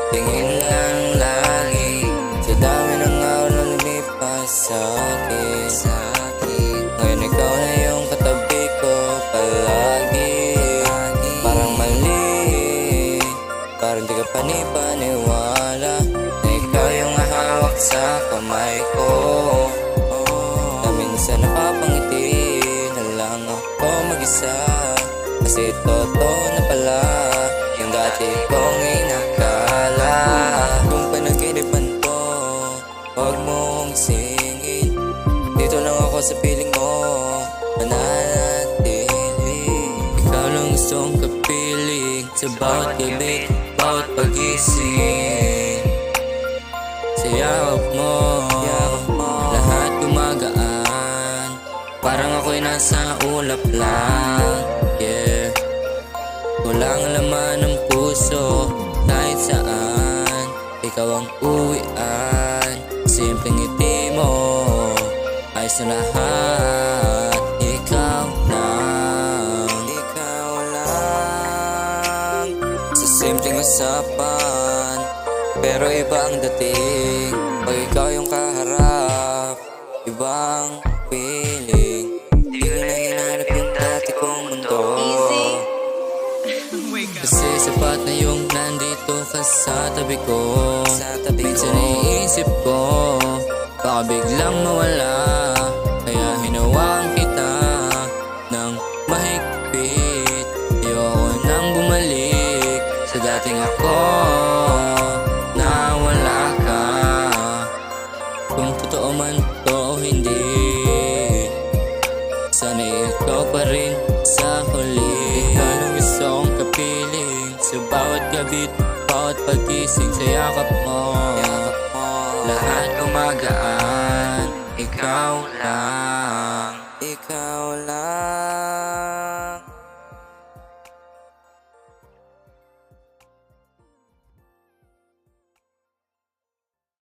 Tingin lang lagi sa dami ng araw na lumipas sa akin. Ngayon ikaw na yung katabi ko palagi. Parang mali, parang di ka panipaniwala na ikaw yung hawak sa kamay ko. Na minsan napapangiti na lang ako mag-isa, kasi totoo na pala yung dati kong inakala. Kung panaginipan ko, huwag mong singin. Dito lang ako sa piling mo, mananatili. Ikaw lang gustong kapiling sa bawat gabi, bawat pagising. Sa yakap mo, lahat gumagaan. Parang ako'y nasa ulap lang, yeah. Walang laman ng puso kahit saan. Ikaw ang uwian, simpleng ngiti mo, ayos na lahat. Ikaw lang sa simpleng usapan, pero iba ang dating pag ikaw yung kaharap. Ibang feeling, di ko na hinanap yung dati kong mundo. Kasi sapat na yung nandito ka sa tabi ko. Minsan iisip ko, baka biglang mawala, kaya hinawakan kita ng mahigpit. Ayoko nang bumalik sa dating ako na wala ka. Kung totoo man to o hindi, sana ikaw pa rin sa huli. Ikaw lang gusto kong kapiling sa bawat gabi, bawat pagising. Sa yakap mo, lahat gumagaan. Ikaw lang, ikaw lang.